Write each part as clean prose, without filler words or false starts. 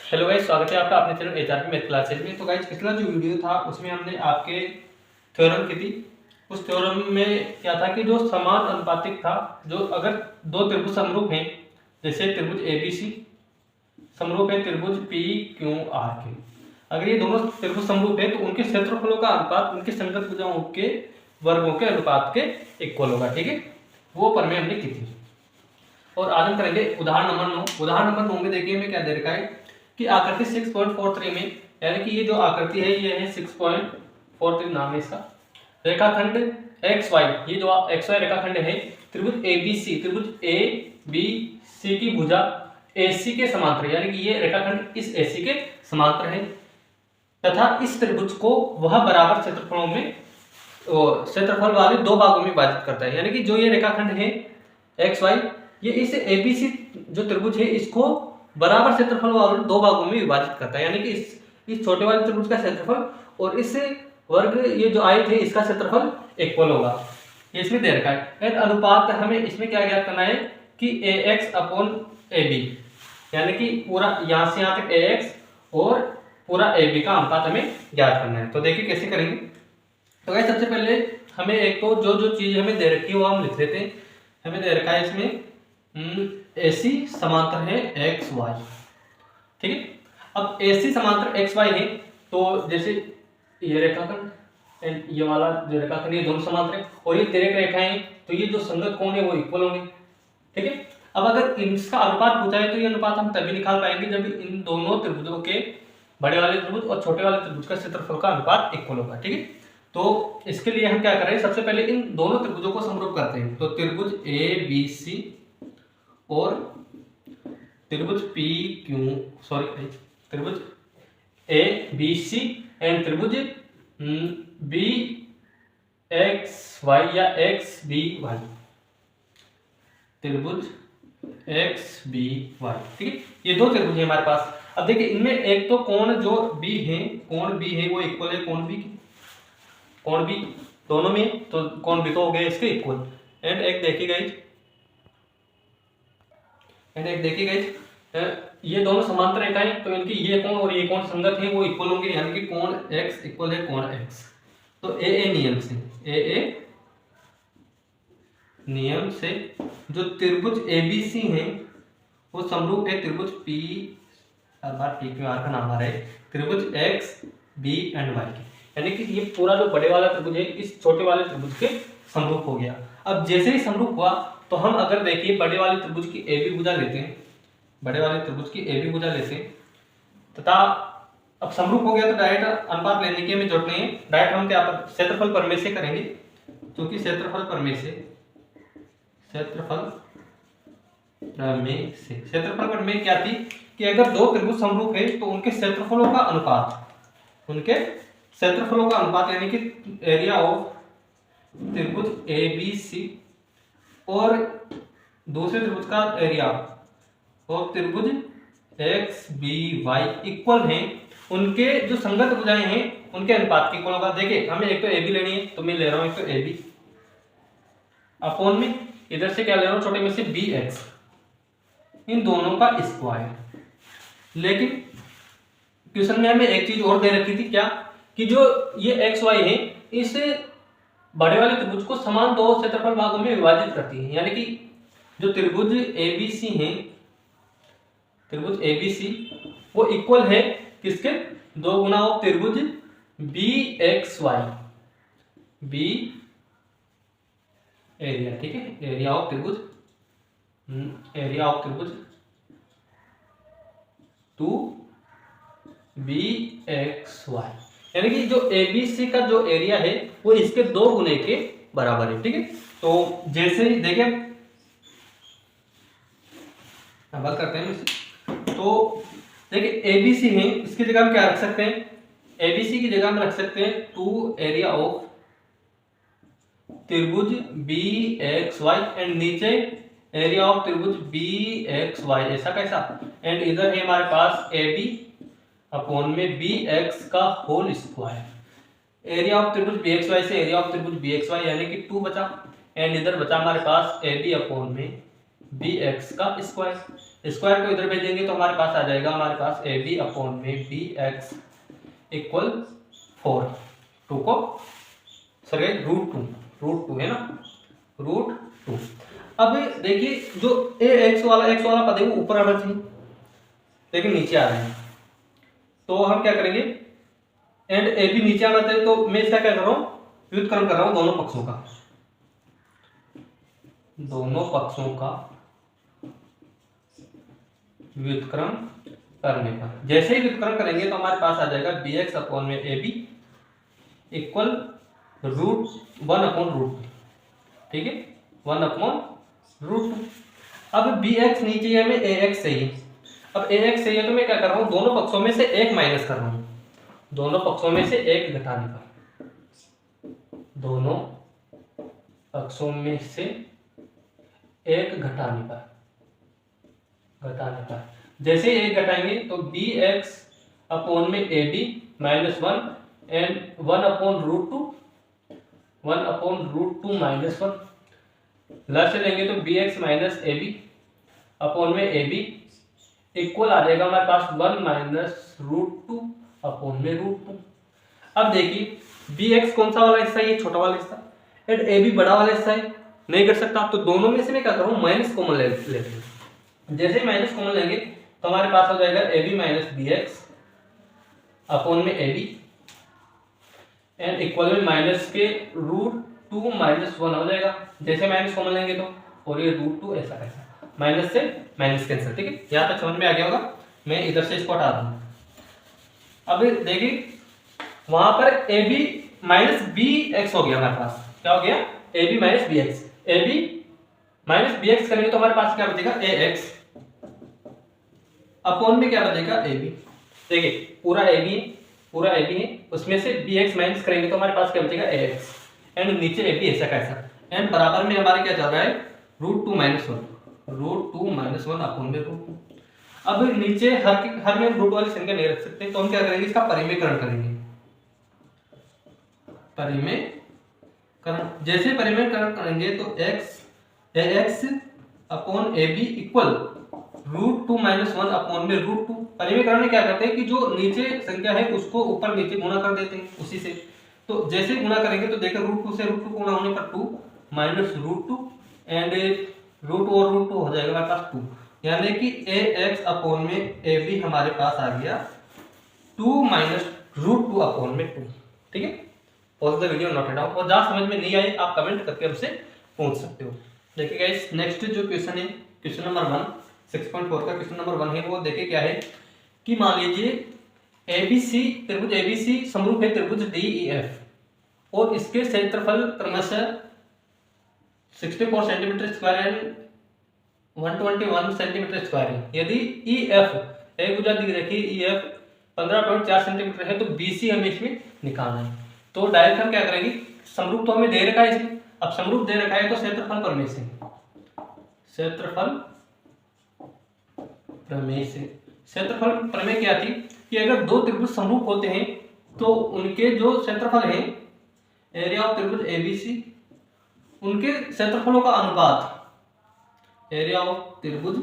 Hello guys, स्वागत है आपका अपने चैनल एचआरपी मैथ क्लासेज में। तो गाइस, पिछला जो वीडियो था उसमें हमने आपके थ्योरम की थी। उस थ्योरम में क्या था कि जो समान अनुपातिक था, जो अगर दो त्रिभुज समरूप हैं, जैसे त्रिभुज एबीसी समरूप है त्रिभुज पी क्यू आर के, अगर ये दोनों त्रिभुज समरूप है तो उनके क्षेत्रफलों का अनुपात उनके संगत भुजाओं के वर्गों के अनुपात के इक्वल होगा। ठीक है, वो प्रमेय हमने की थी। और आज हम करेंगे उदाहरण नंबर 9। उदाहरण नंबर 9 में देखिए हमें क्या दे रखा है कि आकृति 6.43 में, यानी कि ये जो आकृति है ये है 6.43 नाम है इसका, रेखाखंड एक्स वाई, ये जो एक्स वाई रेखाखंड है त्रिभुज एबीसी, त्रिभुज ए बी सी की भुजा एसी के समांतर, यानी कि ये रेखाखंड इस एसी के समांतर है तथा इस त्रिभुज को वह बराबर क्षेत्रफलों में क्षेत्रफल वाले दो भागों में विभाजित करता है। यानी कि जो ये रेखाखंड है एक्स वाई, ये इस एबीसी जो त्रिभुज है इसको बराबर क्षेत्रफल वाले दो भागों में विभाजित करता है। यानी कि इस छोटे वाले त्रिभुज का क्षेत्रफल और इस वर्ग ये जो आयत है इसका क्षेत्रफल इक्वल होगा। ये इसमें दे रखा है। अनुपात हमें इसमें क्या ज्ञात करना है कि ax अपॉन ab, यानी कि पूरा यहां से यहां तक ax और पूरा ab का अनुपात हमें ज्ञात करना है। तो देखिए कैसे करेंगे। तो गाइस, सबसे पहले हमें एक तो जो चीज हमें दे रखी है वो हम लिख लेते हैं। हमें दे रखा है इसमें AC समांतर है एक्स वाई। ठीक है, अब AC समांतर एक्स वाई है तो जैसे ये रेखाखंड एंड ये वाला जो रेखाखंड ये दोनों समांतर है और ये तिर्यक रेखाएं, तो ये जो संगत कोण है वो इक्वल होंगे। ठीक है, अब अगर इसका अनुपात पूछा है तो ये अनुपात हम तभी निकाल पाएंगे जब इन दोनों त्रिभुजों के बड़े वाले त्रिभुज और छोटे वाले त्रिभुज का क्षेत्रफल का अनुपात इक्वल होगा। ठीक है, तो इसके लिए हम क्या करें, सबसे पहले इन दोनों त्रिभुजों को समरूप करते हैं। तो त्रिभुज ABC और त्रिभुज त्रिभुज ABC एंड त्रिभुज BXY या XBY, त्रिभुज XBY। ठीक है, ये दो त्रिभुज है हमारे पास। अब देखिए इनमें एक तो कोण जो B है, कोण B है वो इक्वल है कोण B की, कोण B दोनों में, तो कोण B तो हो गया इसके इक्वल। एंड एक देखिए ये दोनों समांतर रेखाएं, तो इनकी ये कोण और ये कोण संगत है वो इक्वल होंगे, यानी कि कोण x इक्वल है कोण x। तो AA नियम से जो त्रिभुज ABC है वो समरूप है त्रिभुज P क्यू आर का नाम आ रहा है त्रिभुज X B एंड Y के, यानी कि ये पूरा जो बड़े वाला त्रिभुज है इस छोटे वाले त्रिभुज के समरूप हो गया। अब जैसे ही समरूप हुआ तो हम अगर देखिए बड़े वाले त्रिभुज की AB भुजा लेते हैं, बड़े वाले त्रिभुज की AB भुजा लेते हैं तथा अब समरूप हो गया तो डायरेक्ट अनुपात लेने की हमें जरूरत नहीं है, डायरेक्ट हम क्या क्षेत्रफल प्रमेय से करेंगे। क्योंकि क्षेत्रफल प्रमेय क्या थी कि अगर दो त्रिभुज समरूप है तो उनके क्षेत्रफलों का अनुपात यानी कि एरिया ऑफ त्रिभुज ABC और दूसरे त्रिभुज का एरिया और त्रिभुज XBY इक्वल हैं, उनके जो संगत भुजाएं हैं उनके अनुपात के इक्वल होगा। देखिए हमें एक तो AB लेनी है तो मैं ले रहा हूं एक तो AB अपॉन में इधर से क्या ले रहा हूं छोटे में से BX, इन दोनों का स्क्वायर। लेकिन क्वेश्चन में हमें एक चीज और दे रखी थी, क्या कि जो ये XY है इस बड़े वाले त्रिभुज को समान दो क्षेत्रफल भागों में विभाजित करती है। यानी कि जो त्रिभुज ABC है, त्रिभुज ABC वो इक्वल है किसके, दो गुना ऑफ त्रिभुज BXY, B एरिया। ठीक है, एरिया ऑफ त्रिभुज 2BXY, यानी कि जो ABC का जो एरिया है वो इसके दो गुने के बराबर है। ठीक है, तो जैसे ही देखिए बात करते हैं इसे। तो देखिए ABC है, इसकी जगह हम क्या रख सकते हैं, ABC की जगह हम रख सकते हैं 2 एरिया ऑफ त्रिभुज BXY एंड नीचे एरिया ऑफ त्रिभुज BXY, ऐसा कैसा, एंड इधर है हमारे पास AB अपॉन में BX का होल स्क्वायर। एरिया ऑफ त्रिभुज BXY से एरिया ऑफ त्रिभुज BXY यानी कि 2 बचा, एंड इधर बचा हमारे पास AB अपॉन में बी एक्स का स्क्वायर। स्क्वायर को इधर भेजेंगे तो हमारे पास आ जाएगा, हमारे पास ए बी अपॉन में बी एक्स इक्वल 4, 2 को सॉरी रूट टू है ना, √2। अब देखिए जो ए एक्स वाला पद है वो ऊपर आना चाहिए, लेकिन नीचे आ रहे हैं, तो हम क्या करेंगे, एंड ए बी नीचे आना चाहिए, तो मैं इसका क्या कर रहा हूं, व्युत्क्रम कर रहा हूं दोनों पक्षों का व्युत्क्रम करने पर। जैसे ही व्युत्क्रम करेंगे तो हमारे पास आ जाएगा बी एक्स अपॉन में ए बी इक्वल √1/√2, ठीक है, 1/√2। अब बी एक्स नीचे है, हमें ए एक्स चाहिए। अब ए एक्स चाहिए तो मैं क्या कर रहा हूँ, दोनों पक्षों में से एक माइनस कर रहा हूँ, दोनों पक्षों में से एक घटाने पर, दोनों पक्षों में से एक घटाने पर जैसे एक घटाएंगे तो बी एक्स अपॉन में ए बी -1 एंड 1/√2 -1 लर से लेंगे तो b x minus a b upon में ए बी इक्वल आ जाएगा हमारे पास 1 -√2 अपॉन में √2। अब देखिए बी एक्स कौन सा वाला हिस्सा है, ये छोटा वाला हिस्सा, एंड ए बी बड़ा वाला हिस्सा है, नहीं कर सकता, तो दोनों में से मैं क्या करूँ, माइनस कॉमन लेते हैं। जैसे माइनस कॉमन लेंगे तो हमारे पास हो जाएगा a b minus b x upon में ए बी एंड इक्वल में माइनस के √2 -1 हो जाएगा। जैसे माइनस कॉमन लेंगे तो, और ये √2 ऐसा कैसा, माइनस से माइनस कैंसिल, ठीक है, यहाँ तक समझ में आ गया होगा। मैं इधर से इसको हटा दूँ। अब देखिए वहां पर a b minus b x हो गया, हमारे पास क्या हो गया, a b minus b x, a b minus b x करेंगे तो हमारे पास क्या बचेगा, ए एक्स अपॉन में क्या बचेगा, ए बी। देखिए पूरा ए बी है, उसमें से बी एक्स माइनस करेंगे तो हमारे पास क्या बचेगा, ए एक्स, एंड नीचे ए बी ऐसा कैसा, एंड बराबर में हमारे क्या चल रहा है, √2 -1 अपॉन में √2। अब नीचे हर में रूट वाली संख्या नहीं रख सकते, तो हम क्या करेंगे, इसका परिमेयकरण करेंगे। जैसे परिमेयकरण करेंगे तो a x upon a b equal √2 -1 upon में √2। परिमेयकरण में क्या करते हैं कि जो नीचे संख्या है उसको ऊपर नीचे गुणा कर देते हैं उसी से, तो जैसे गुणा करेंगे तो देखो √2 से √2 गुणा होने पर 2 -√2 एंड √2 और √2 हो जाएगा हमारे पास 2, यानी कि ए एक्स अपॉन में ए बी हमारे पास आ गया 2 -√2 अपॉन में 2, ठीक है। Pause the video, note it down, और जहाँ समझ में नहीं आए आप कमेंट करके हमसे पूछ सकते हो। देखिए गाइस नेक्स्ट जो क्वेश्चन है, क्वेश्चन नंबर 1 6.4 का क्वेश्चन नंबर 1 है, वो देखिए क्या है कि मान लीजिए एबीसी त्रिभुज एबीसी समरूप है त्रिभुज डीईएफ और इसके क्षेत्रफल क्रमशः 64 centimetre square and 121 centimetre square है। यदि ईएफ एक भुजा दी रखी ईएफ 15.4 सेंटीमीटर है तो बीसी हमें इसमें निकालना है। तो डायरेक्ट हम क्या करेंगे, समरूप तो हमें दे रखा है इसमें, अब समरूप दे रखा है तो क्षेत्रफल प्रमेय से, क्षेत्रफल प्रमेय क्या थी कि अगर दो त्रिभुज समरूप होते हैं तो उनके जो क्षेत्रफल है, एरिया ऑफ त्रिभुज एबीसी, उनके क्षेत्रफलों का अनुपात, एरिया ऑफ त्रिभुज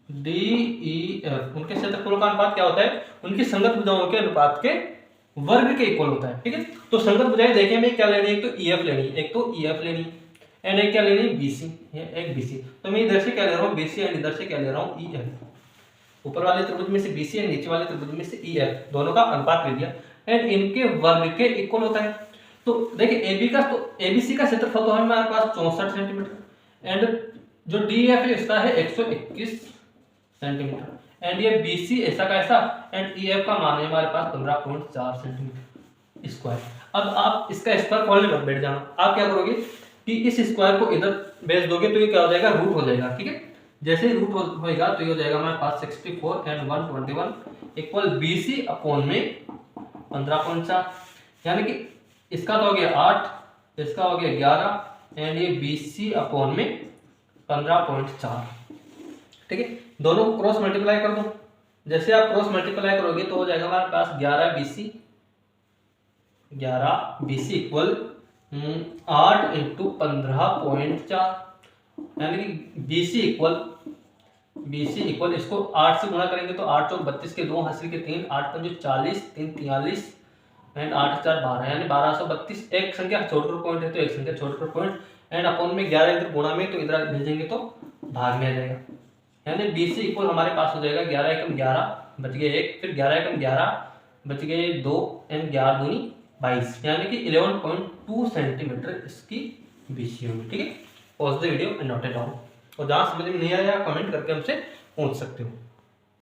डीईएफ, उनके क्षेत्रफलों का अनुपात क्या होता है, उनकी संगत भुजाओं के अनुपात के वर्ग के इक्वल होता है, ठीक है। तो संगत भुजाएं देखें हमें क्या लेनी है, एक तो ईएफ लेनी है, एंड एक क्या लेनी है, बीसी, एक बीसी। तो मैं इधर से क्या ले रहा हूँ, बीसी, एंड इधर से क्या ले रहा हूँ, ईएफ। ऊपर वाले त्रिभुज में से बीसी एंड नीचे वाले त्रिभुज में से ईएफ, दोनों का अनुपात ले लिया एंड इनके वर्ग के इक्वल होता है। तो देखिए एबी का, तो एबीसी का क्षेत्रफल तो हमारे पास 64 सेंटीमीटर एंड जो डीएफ है इसका है 121 सेंटीमीटर एंड ये बीसी ऐसा का ऐसा एंड ईएफ का मान है हमारे पास 15.4 सेंटीमीटर स्क्वायर। अब आप इसका स्क्वायर खोलने पर बैठ जाना, आप क्या करोगे कि इस स्क्वायर को इधर भेज दोगे तो ये क्या हो जाएगा, रूट हो जाएगा, ठीक है। जैसे रूट होएगा तो ये हो जाएगा हमारे पास 64 एंड 121 इक्वल बीसी अपॉन में 15.4, यानी कि इसका तो हो गया 8, इसका हो गया 11 एंड ये बीसी अपॉन में 15.4, ठीक है। दोनों को क्रॉस मल्टीप्लाई कर दो, जैसे आप क्रॉस मल्टीप्लाई करोगे तो हो जाएगा हमारे पास 11 बीसी इक्वल 8 × 15.4, यानी कि BC इक्वल इसको 8 से गुणा करेंगे तो 8 चौक 32 के 2 हासिल के 3, 8 पंजे 40, 3 43 एंड 8 4 12 यानी 1232। एक संख्या छोड़कर पॉइंट है तो एक संख्या छोड़कर पॉइंट एंड अपॉन में 11 इधर गुणा में तो इधर भेजेंगे तो भाग में आ जाएगा। यानी BC इक्वल हमारे पास हो जाएगा 11 एकम 11 बच गए 1, फिर 11 एकम 11 बच गए 2 एंड 11 दूनी 22 यानी कि 11.2 सेंटीमीटर इसकी BC होगी। ठीक है, pause the video and note it down. और जहाँ समझ में नहीं आया कमेंट करके हमसे पूछ सकते हो।